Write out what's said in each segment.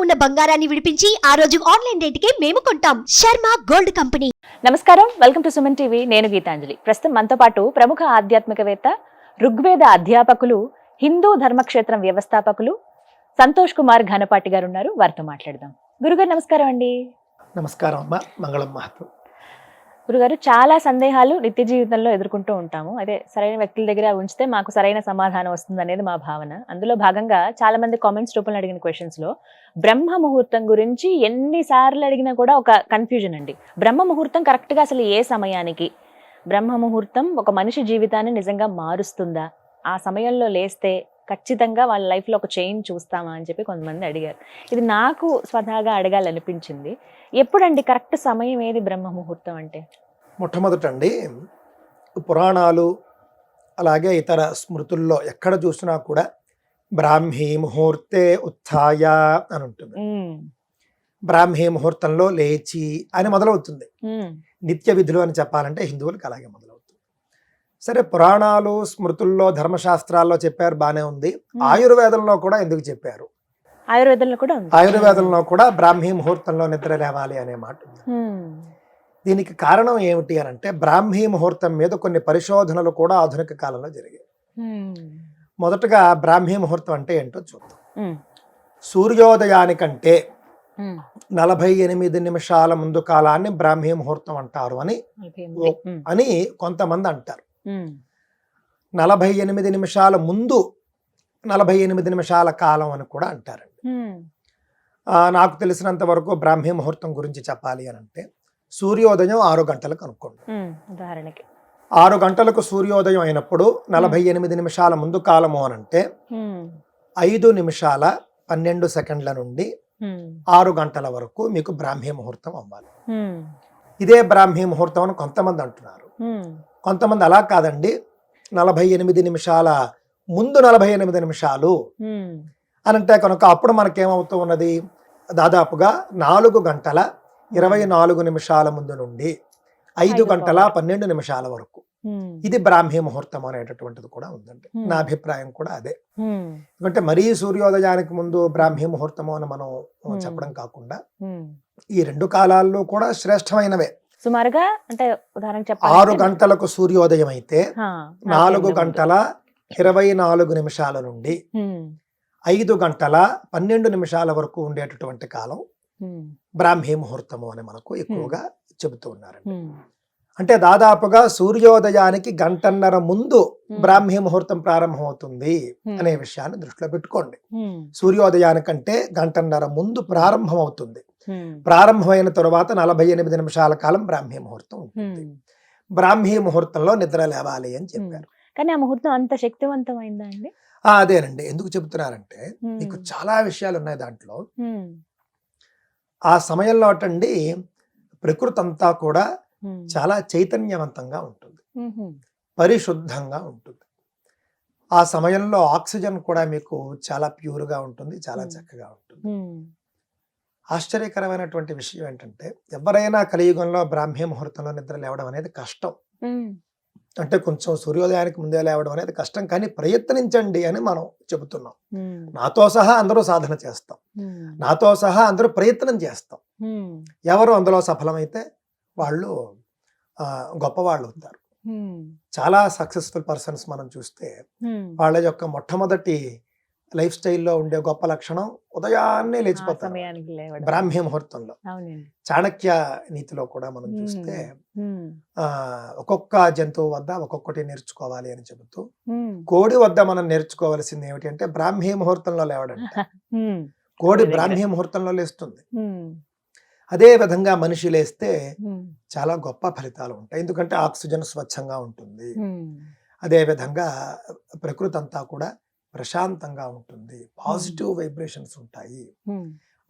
ఉన్న బంగారాన్ని విడిపించి ఆ రోజు ఆన్లైన్ రేటుకే మేము కొంటాం. Sharma gold company. నమస్కారం, వెల్కమ్ టు సుమన్ టీవీ. నేను గీతాంజలి. ప్రస్తుతం మనతో పాటు ప్రముఖ ఆధ్యాత్మికవేత్త, ఋగ్వేద అధ్యాపకులు, హిందూ ధర్మక్షేత్రం వ్యవస్థాపకులు సంతోష్ కుమార్ ఘనపాటి గారు ఉన్నారు. వారితో మాట్లాడదాం. గురుగారు నమస్కారం అండి. నమస్కారం అమ్మా, మంగళం మహత్వం. గురుగారు, చాలా సందేహాలు నిత్య జీవితంలో ఎదుర్కొంటూ ఉంటాము. అదే సరైన వ్యక్తుల దగ్గర ఉంచితే మాకు సరైన సమాధానం వస్తుంది అనేది మా భావన. అందులో భాగంగా చాలా మంది కామెంట్స్ రూపంలో అడిగిన క్వశ్చన్స్ లో బ్రహ్మ ముహూర్తం గురించి ఎన్నిసార్లు అడిగినా కూడా ఒక కన్ఫ్యూజన్ అండి. బ్రహ్మ ముహూర్తం కరెక్ట్ గా అసలు ఏ సమయానికి? బ్రహ్మ ముహూర్తం ఒక మనిషి జీవితాన్ని నిజంగా మారుస్తుందా? ఆ సమయంలో లేస్తే ఖచ్చితంగా వాళ్ళ లైఫ్ లో ఒక చేంజ్ చూస్తామా అని చెప్పి కొంతమంది అడిగారు. ఇది నాకు స్వతహాగా అడగాలనిపించింది. ఎప్పుడండి కరెక్ట్ సమయం ఏది బ్రహ్మ ముహూర్తం అంటే? మొట్టమొదటండి, పురాణాలు అలాగే ఇతర స్మృతుల్లో ఎక్కడ చూసినా కూడా బ్రాహ్మీ ముహూర్తే ఉత్థాయ అని ఉంటుంది. బ్రాహ్మీ ముహూర్తంలో లేచి అని మొదలవుతుంది. నిత్య విధులు అని చెప్పాలంటే హిందువులకు అలాగే మొదలవుతుంది. సరే, పురాణాలు స్మృతుల్లో ధర్మశాస్త్రాల్లో చెప్పారు, బానే ఉంది. ఆయుర్వేదంలో కూడా ఎందుకు చెప్పారు? ఆయుర్వేదంలో కూడా బ్రాహ్మీ ముహూర్తంలో నిద్ర లేవాలి అనే మాట ఉంది. దీనికి కారణం ఏమిటి అని అంటే, బ్రాహ్మీ ముహూర్తం మీద కొన్ని పరిశోధనలు కూడా ఆధునిక కాలంలో జరిగాయి. మొదటగా బ్రాహ్మీ ముహూర్తం అంటే ఏంటో చూద్దాం. సూర్యోదయానికంటే 48 నిమిషాల ముందు కాలాన్ని బ్రాహ్మీ ముహూర్తం అంటారు అని కొంతమంది అంటారు. 48 నిమిషాల ముందు 48 నిమిషాల కాలం అని కూడా అంటారండి. నాకు తెలిసినంత వరకు బ్రాహ్మీ ముహూర్తం గురించి చెప్పాలి అని అంటే, సూర్యోదయం 6 గంటలకు అనుకోండి. ఉదాహరణకి 6 గంటలకు సూర్యోదయం అయినప్పుడు 48 నిమిషాల ముందు కాలము అని అంటే 5 నిమిషాల 12 సెకండ్ల నుండి 6 గంటల వరకు మీకు బ్రాహ్మీ ముహూర్తం అవ్వాలి. ఇదే బ్రాహ్మీ ముహూర్తం అని కొంతమంది అంటున్నారు. కొంతమంది అలా కాదండి, 48 నిమిషాల ముందు 48 నిమిషాలు అని అంటే కనుక అప్పుడు మనకేమవుతూ ఉన్నది, దాదాపుగా 4 గంటల 24 నిమిషాల ముందు నుండి 5 గంటల 12 నిమిషాల వరకు ఇది బ్రాహ్మీ ముహూర్తం అనేటటువంటిది కూడా ఉందండి. నా అభిప్రాయం కూడా అదే. ఎందుకంటే మరీ సూర్యోదయానికి ముందు బ్రాహ్మీ ముహూర్తము అని మనం చెప్పడం కాకుండా ఈ 2 కాలాల్లో కూడా శ్రేష్టమైనవే. సుమారుగా అంటే ఉదాహరణ 6 గంటలకు సూర్యోదయం అయితే 4 గంటల 24 నిమిషాల నుండి 5 గంటల 12 నిమిషాల వరకు ఉండేటటువంటి కాలం బ్రాహ్మీ ముహూర్తము అని మనకు ఎక్కువగా చెబుతూ ఉన్నారండి. అంటే దాదాపుగా సూర్యోదయానికి గంటన్నర ముందు బ్రాహ్మీ ముహూర్తం ప్రారంభమవుతుంది అనే విషయాన్ని దృష్టిలో పెట్టుకోండి. సూర్యోదయానికంటే గంటన్నర ముందు ప్రారంభం అవుతుంది. ప్రారంభమైన తరువాత 48 నిమిషాల కాలం బ్రాహ్మీ ముహూర్తం ఉంటుంది. బ్రాహ్మీ ముహూర్తంలో నిద్ర లేవాలి అని చెప్పారు. కానీ ఆ ముహూర్తం అంత శక్తివంతమైందా అండి? అదేనండి. ఎందుకు చెబుతున్నారంటే, మీకు చాలా విషయాలు ఉన్నాయి దాంట్లో. ఆ సమయంలో అటండి ప్రకృతి అంతా కూడా చాలా చైతన్యవంతంగా ఉంటుంది, పరిశుద్ధంగా ఉంటుంది. ఆ సమయంలో ఆక్సిజన్ కూడా మీకు చాలా ప్యూర్గా ఉంటుంది, చాలా చక్కగా ఉంటుంది. ఆశ్చర్యకరమైనటువంటి విషయం ఏంటంటే, ఎవరైనా కలియుగంలో బ్రాహ్మీ ముహూర్తంలో నిద్ర లేవడం అనేది కష్టం. అంటే కొంచెం సూర్యోదయానికి ముందే లేవడం అనేది కష్టం, కానీ ప్రయత్నించండి అని మనం చెబుతున్నాం. నాతో సహా అందరూ సాధన చేస్తాం, నాతో సహా అందరూ ప్రయత్నం చేస్తాం. ఎవరు అందులో సఫలమైతే వాళ్ళు గొప్పవాళ్ళు అవుతారు. చాలా సక్సెస్ఫుల్ పర్సన్స్ మనం చూస్తే వాళ్ళ యొక్క మొట్టమొదటి లైఫ్ స్టైల్లో ఉండే గొప్ప లక్షణం ఉదయాన్నే లేచిపోతారు బ్రాహ్మీ ముహూర్తంలో. చాణక్య నీతిలో కూడా మనం చూస్తే ఒక్కొక్క జంతువు వద్ద ఒక్కొక్కటి నేర్చుకోవాలి అని చెబుతూ, కోడి వద్ద మనం నేర్చుకోవాల్సింది ఏమిటి అంటే బ్రాహ్మీ ముహూర్తంలో లేవడంట. కోడి బ్రాహ్మీ ముహూర్తంలో లేస్తుంది. అదే విధంగా మనిషి లేస్తే చాలా గొప్ప ఫలితాలు ఉంటాయి. ఎందుకంటే ఆక్సిజన్ స్వచ్ఛంగా ఉంటుంది. అదే విధంగా ప్రకృతి అంతా కూడా ప్రశాంతంగా ఉంటుంది, పాజిటివ్ వైబ్రేషన్స్ ఉంటాయి.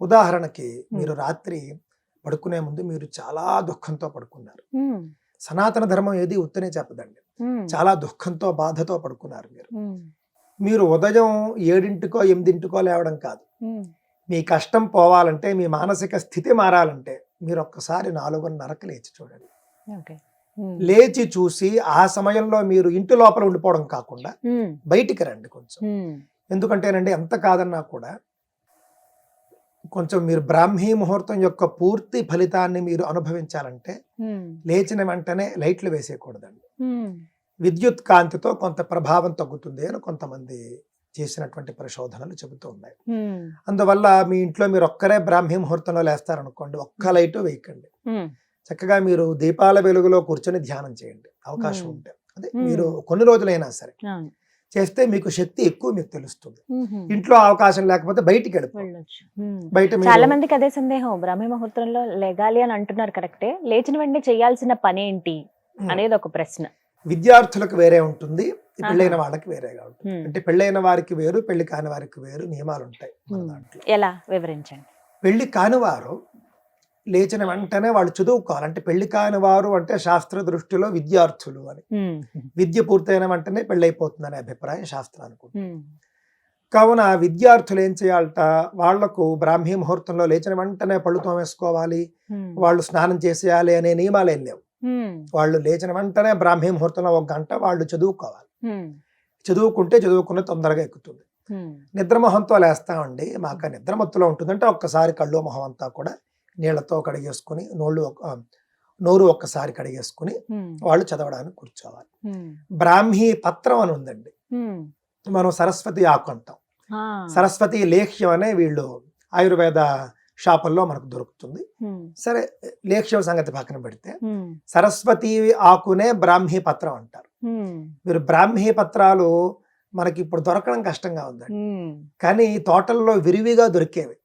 ఉదాహరణకి మీరు రాత్రి పడుకునే ముందు మీరు చాలా దుఃఖంతో పడుకున్నారు. సనాతన ధర్మం ఏది ఉత్తనే చెప్పదండి. చాలా దుఃఖంతో బాధతో పడుకున్నారు మీరు ఉదయం 7 8 లేవడం కాదు. మీ కష్టం పోవాలంటే, మీ మానసిక స్థితి మారాలంటే మీరు ఒక్కసారి 4:30కి లేచి చూడండి. లేచి చూసి ఆ సమయంలో మీరు ఇంటి లోపల ఉండిపోవడం కాకుండా బయటికి రండి కొంచెం. ఎందుకంటేనండి ఎంత కాదన్నా కూడా కొంచెం మీరు బ్రాహ్మీ ముహూర్తం యొక్క పూర్తి ఫలితాన్ని మీరు అనుభవించాలంటే లేచిన వెంటనే లైట్లు వేసేయకూడదండి. విద్యుత్ కాంతితో కొంత ప్రభావం తగ్గుతుంది అని కొంతమంది చేసినటువంటి పరిశోధనలు చెబుతూ ఉన్నాయి. అందువల్ల మీ ఇంట్లో మీరు ఒక్కరే బ్రాహ్మీ ముహూర్తంలో లేస్తారనుకోండి, ఒక్క లైటు వేయకండి. చక్కగా మీరు దీపాల వెలుగులో కూర్చొని ధ్యానం చేయండి అవకాశం ఉంటే. అదే మీరు కొన్ని రోజులైనా సరే చేస్తే మీకు శక్తి ఎక్కువ మీకు తెలుస్తుంది. ఇంట్లో అవకాశం లేకపోతే బయటికి వెళ్ళిపోవచ్చు. బయట చాలా మందికి అదే సందేహం, బ్రాహ్మీ ముహూర్తంలో లెగాలి అని అంటున్నారు కరెక్టే, లేచిన వెంటనే చేయాల్సిన పని ఏంటి అనేది ఒక ప్రశ్న. విద్యార్థులకు వేరే ఉంటుంది, పెళ్ళైన వాళ్ళకి వేరేగా ఉంటుంది. అంటే పెళ్ళైన వారికి వేరు, పెళ్లి కాని వారికి వేరు నియమాలు ఉంటాయి మన దాంట్లో. ఎలా వివరించండి. పెళ్లి కాని వారు లేచిన వెంటనే వాళ్ళు చదువుకోవాలి. అంటే పెళ్లి కాని వారు అంటే శాస్త్ర దృష్టిలో విద్యార్థులు అని. విద్య పూర్తయిన వెంటనే పెళ్ళైపోతుందనే అభిప్రాయం శాస్త్రానికి. కావున విద్యార్థులు ఏం చేయాలట, వాళ్లకు బ్రాహ్మీ ముహూర్తంలో లేచిన వెంటనే పళ్ళు తోమేసుకోవాలి, వాళ్ళు స్నానం చేసేయాలి అనే నియమాలు ఏం లేవు. వాళ్ళు లేచిన వెంటనే బ్రాహ్మీ ముహూర్తంలో 1 గంట వాళ్ళు చదువుకోవాలి. చదువుకుంటే చదువుకున్న తొందరగా ఎక్కుతుంది. నిద్రమొహంతో లేస్తామండి, మాకు నిద్రమత్తులో ఉంటుందంటే ఒక్కసారి కళ్ళు మొహం అంతా కూడా నీళ్లతో కడిగేసుకుని నోరు ఒక్కసారి కడిగేసుకుని వాళ్ళు చదవడానికి కూర్చోవాలి. బ్రాహ్మీ పత్రం అని ఉందండి, మనం సరస్వతి ఆకు అంటాం. సరస్వతి లేహ్యం అనే వీళ్ళు ఆయుర్వేద షాపుల్లో మనకు దొరుకుతుంది. సరే, లేహ్యం సంగతి పక్కన పెడితే సరస్వతి ఆకునే బ్రాహ్మీ పత్రం అంటారు. మీరు బ్రాహ్మీ పత్రాలు మనకి ఇప్పుడు దొరకడం కష్టంగా ఉందండి, కానీ తోటల్లో విరివిగా దొరికేవి.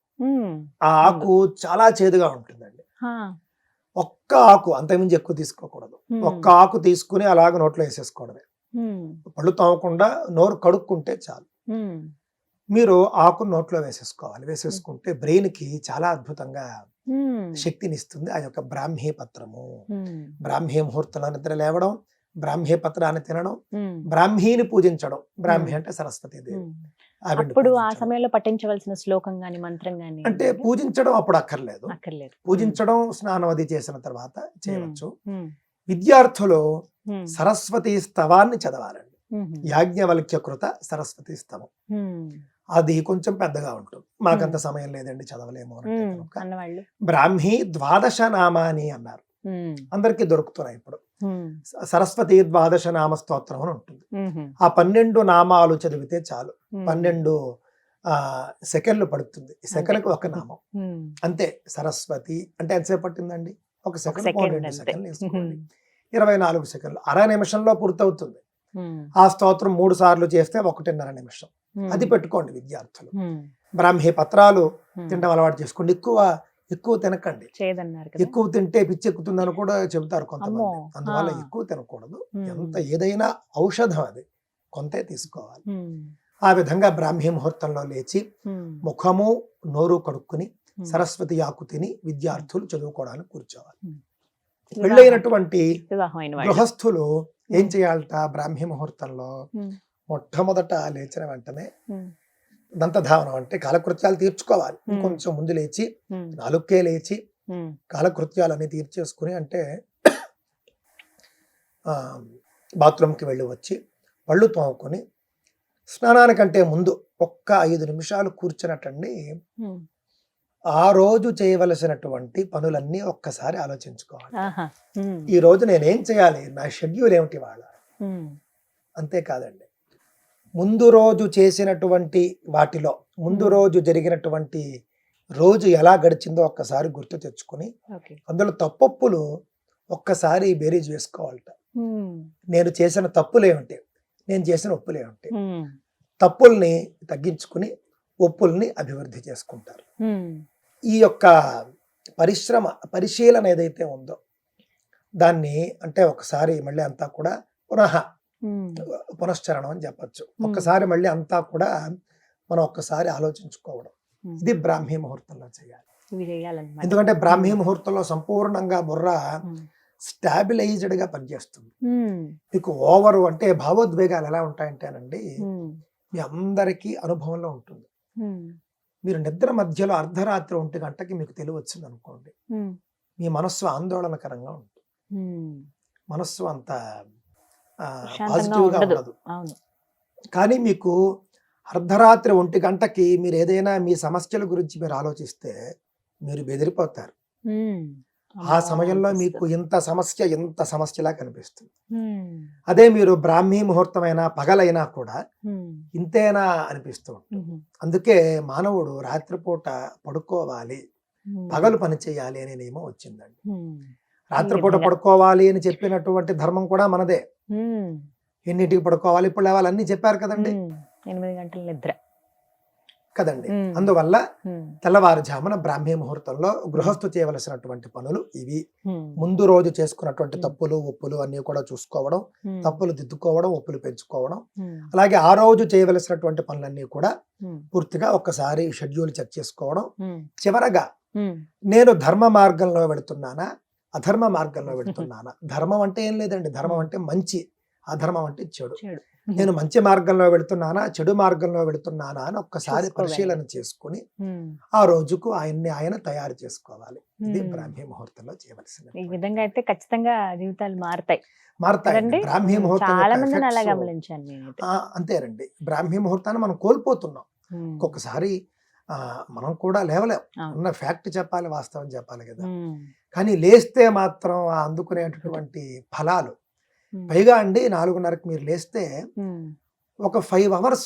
ఆ ఆకు చాలా చేదుగా ఉంటుందండి. ఒక్క ఆకు, అంతకుమించి ఎక్కువ తీసుకోకూడదు. ఒక్క ఆకు తీసుకుని అలాగ నోట్లో వేసేసుకోవడమే, పళ్ళు తోమకుండా నోరు కడుక్కుంటే చాలు. మీరు ఆకు నోట్లో వేసేసుకోవాలి. వేసేసుకుంటే బ్రెయిన్ కి చాలా అద్భుతంగా శక్తిని ఇస్తుంది ఆ యొక్క బ్రాహ్మీ పత్రము. బ్రాహ్మీ ముహూర్తంలో నిద్ర లేవడం, బ్రాహ్మీ పత్రాన్ని తినడం, బ్రాహ్మీని పూజించడం. బ్రాహ్మీ అంటే సరస్వతీదేవి. అప్పుడు ఆ సమయంలో పఠించవలసిన శ్లోకం గాని మంత్రం గాని అంటే పూజించడం అప్పుడు అక్కర్లేదు. పూజించడం స్నానం అది చేసిన తర్వాత చేయవచ్చు. విద్యార్థులు సరస్వతీ స్తవాన్ని చదవాలండి. యాజ్ఞవల్క్య కృత సరస్వతీ స్తవం. అది కొంచెం పెద్దగా ఉంటుంది, మాకంత సమయం లేదండి చదవలేము అంటే బ్రాహ్మీ 12 నామాని అన్నారు. అందరికీ దొరుకుతున్నాయి ఇప్పుడు. సరస్వతి 12 నామ స్తోత్రం అని ఉంటుంది. ఆ 12 నామాలు చదివితే చాలు. 12 సెకండ్లు పడుతుంది. సెకండ్కి ఒక నామం అంతే. సరస్వతి అంటే ఎంతసేపు పట్టిందండి? 1 సెకండ్, 2 సెకండ్లు వేసుకోండి. 24 సెకండ్లు, అర నిమిషంలో పూర్తవుతుంది. ఆ స్తోత్రం 3 సార్లు చేస్తే 1.5 నిమిషం. అది పెట్టుకోండి విద్యార్థులు. బ్రాహ్మీ పత్రాలు తినడం అలవాటు చేసుకోండి. ఎక్కువ తినకండి. ఎక్కువ తింటే పిచ్చి ఎక్కుతుందని కూడా చెబుతారు కొంతమంది. అందువల్ల ఎక్కువ తినకూడదు. ఎంత ఏదైనా ఔషధం అది, కొంతే తీసుకోవాలి. ఆ విధంగా బ్రాహ్మీ ముహూర్తంలో లేచి ముఖము నోరు కడుక్కుని సరస్వతి ఆకు తిని విద్యార్థులు చదువుకోవడానికి కూర్చోవాలి. పెళ్ళైనటువంటి గృహస్థులు ఏం చేయాలట, బ్రాహ్మీ ముహూర్తంలో మొట్టమొదట లేచిన వెంటనే దంతధావనం అంటే కాలకృత్యాలు తీర్చుకోవాలి. కొంచెం ముందు లేచి 4కే లేచి కాలకృత్యాలన్నీ తీర్చేసుకుని, అంటే బాత్రూమ్కి వెళ్ళి వచ్చి పళ్ళు తోముకొని స్నానానికంటే ముందు 5 నిమిషాలు కూర్చున్నట్టండి ఆ రోజు చేయవలసినటువంటి పనులన్నీ ఒక్కసారి ఆలోచించుకోవాలి. ఈ రోజు నేనేం చేయాలి, నా షెడ్యూల్ ఏమిటి వాళ్ళ, అంతేకాదండి ముందు రోజు చేసినటువంటి వాటిలో ముందు రోజు జరిగినటువంటి రోజు ఎలా గడిచిందో ఒక్కసారి గుర్తు తెచ్చుకుని అందులో తప్పొప్పులు ఒక్కసారి బేరీజ్ వేసుకోవాలట. నేను చేసిన తప్పులేమిటి, నేను చేసిన ఒప్పులేమిటి, తప్పుల్ని తగ్గించుకుని ఒప్పుల్ని అభివృద్ధి చేసుకుంటారు. ఈ యొక్క పరిశీలన ఏదైతే ఉందో దాన్ని అంటే ఒకసారి మళ్ళీ అంతా కూడా పునశ్చరణం అని చెప్పచ్చు. ఒక్కసారి మళ్ళీ అంతా కూడా మనం ఒక్కసారి ఆలోచించుకోవడం, ఇది బ్రాహ్మీ ముహూర్తంలో చేయాలి. ఎందుకంటే బ్రాహ్మీ ముహూర్తంలో సంపూర్ణంగా బుర్ర స్టాబిలైజ్డ్ గా పనిచేస్తుంది. మీకు ఓవరు అంటే భావోద్వేగాలు ఎలా ఉంటాయంటేనండి, మీ అందరికీ అనుభవంలో ఉంటుంది. మీరు నిద్ర మధ్యలో అర్ధరాత్రి 1 గంటకి మీకు తెలివి వచ్చింది అనుకోండి, మీ మనస్సు ఆందోళనకరంగా ఉంటుంది. మనస్సు అంత పాజిటివ్గా ఉండదు. కానీ మీకు అర్ధరాత్రి 1 గంటకి మీరు ఏదైనా మీ సమస్యల గురించి మీరు ఆలోచిస్తే మీరు బెదిరిపోతారు. ఆ సమయంలో మీకు ఇంత సమస్యలా కనిపిస్తుంది. అదే మీరు బ్రాహ్మీ ముహూర్తమైనా పగలైనా కూడా ఇంతేనా అనిపిస్తూ ఉంటుంది. అందుకే మానవుడు రాత్రిపూట పడుకోవాలి, పగలు పని చేయాలి అనే నియమం వచ్చిందండి. రాత్రిపూట పడుకోవాలి అని చెప్పినటువంటి ధర్మం కూడా మనదే. ఎన్నింటికి పడుకోవాలి, ఇప్పుడు లేవాలి అన్ని చెప్పారు కదండి. 8 గంటల నిద్ర కదండి. అందువల్ల తెల్లవారుజామున బ్రాహ్మీ ముహూర్తంలో గృహస్థు చేయవలసినటువంటి పనులు ఇవి. ముందు రోజు చేసుకున్నటువంటి తప్పులు ఒప్పులు అన్ని కూడా చూసుకోవడం, తప్పులు దిద్దుకోవడం, ఒప్పులు పెంచుకోవడం. అలాగే ఆ రోజు చేయవలసినటువంటి పనులన్నీ కూడా పూర్తిగా ఒక్కసారి షెడ్యూల్ చెక్ చేసుకోవడం. చివరగా నేను ధర్మ మార్గంలో వెళుతున్నానా, అధర్మ మార్గంలో వెళుతున్నానా? ధర్మం అంటే ఏం లేదండి, ధర్మం అంటే మంచి, అధర్మం అంటే చెడు. నేను మంచి మార్గంలో వెళుతున్నానా, చెడు మార్గంలో వెళుతున్నానా అని ఒక్కసారి పరిశీలన చేసుకుని ఆ రోజుకు ఆయన తయారు చేసుకోవాలి. ఇది బ్రాహ్మీ ముహూర్తంలో చేయవలసిన. ఈ విధంగా అయితే ఖచ్చితంగా జీవితాలు మారుతాయి. బ్రాహ్మీ ముహూర్తం చాలా మందిని అలా గమనించాను నేను. అంతేనండి. బ్రాహ్మీ ముహూర్తాన్ని మనం కోల్పోతున్నాం. ఒక్కొక్కసారి మనం కూడా లేవలేం. ఉన్న ఫ్యాక్ట్ చెప్పాలి, వాస్తవం చెప్పాలి కదా. కానీ లేస్తే మాత్రం అందుకునేటటువంటి ఫలాలు, పైగా అండి 4:30కి మీరు లేస్తే ఒక 5 hours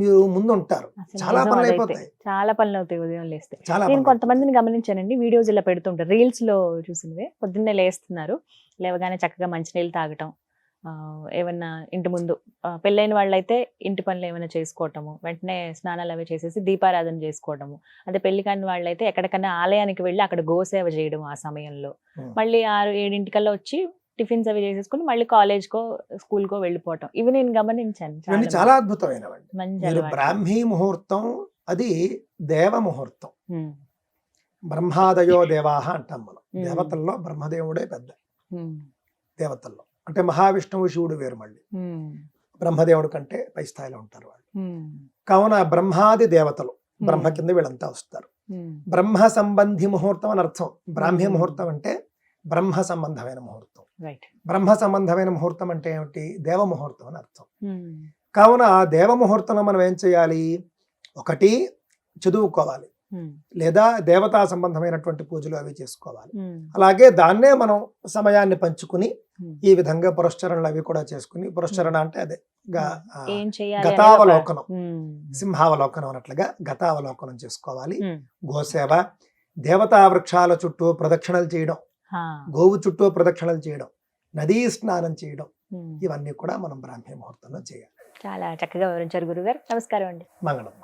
మీరు ముందు ఉంటారు. చాలా పనులు అయిపోతాయి. చాలా పనులు అవుతాయి ఉదయం లేస్తే. చాలా నేను కొంతమందిని గమనించానండి, వీడియోస్ ఇలా పెడుతుంటారు, రీల్స్ లో చూసినవే. పొద్దున్నే లేస్తున్నారు, లేవగానే చక్కగా మంచినీళ్ళు తాగటం, ఏమన్నా ఇంటి ముందు పెళ్ళైన వాళ్ళైతే ఇంటి పనులు ఏమైనా చేసుకోవటము, వెంటనే స్నానాలు అవి చేసేసి దీపారాధన చేసుకోవటము. అదే పెళ్లి కాని వాళ్ళైతే ఎక్కడికన్నా ఆలయానికి వెళ్ళి అక్కడ గోసేవ చేయడం ఆ సమయంలో. మళ్ళీ 6-7 వచ్చి టిఫిన్స్ అవి చేసేసుకుని మళ్ళీ కాలేజ్కో స్కూల్కో వెళ్ళిపోవటం. ఇవి నేను గమనించాను. చాలా అద్భుతమైనవి. బ్రాహ్మీ ముహూర్తం అది దేవ ముహూర్తం. బ్రహ్మాదయో దేవాహ అంటాం మనం. దేవతల్లో బ్రహ్మదేవుడే పెద్ద. దేవతల్లో అంటే మహావిష్ణువు, శివుడు వేరు. మళ్ళీ బ్రహ్మదేవుడు కంటే పై స్థాయిలో ఉంటారు వాళ్ళు. కావున బ్రహ్మాది దేవతలు, బ్రహ్మ కింద వీళ్ళంతా వస్తారు. బ్రహ్మ సంబంధి ముహూర్తం అని అర్థం. బ్రాహ్మీ ముహూర్తం అంటే బ్రహ్మ సంబంధమైన ముహూర్తం. బ్రహ్మ సంబంధమైన ముహూర్తం అంటే ఏమిటి? దేవ ముహూర్తం అని అర్థం. కావున దేవ ముహూర్తంలో మనం ఏం చేయాలి? ఒకటి చదువుకోవాలి, లేదా దేవతా సంబంధమైనటువంటి పూజలు అవి చేసుకోవాలి. అలాగే దాన్నే మనం సమయాన్ని పంచుకుని ఈ విధంగా పురస్చరణలు అవి కూడా చేసుకుని, పురస్చరణ అంటే అదే గతావలోకనం, సింహావలోకనం అన్నట్లుగా గతావలోకనం చేసుకోవాలి. గోసేవ, దేవతా వృక్షాల చుట్టూ ప్రదక్షిణలు చేయడం, గోవు చుట్టూ ప్రదక్షిణలు చేయడం, నదీ స్నానం చేయడం, ఇవన్నీ కూడా మనం బ్రాహ్మీ ముహూర్తంలో చేయాలి. చాలా చక్కగా వివరించారు గురుగారు. నమస్కారం అండి. మంగళం.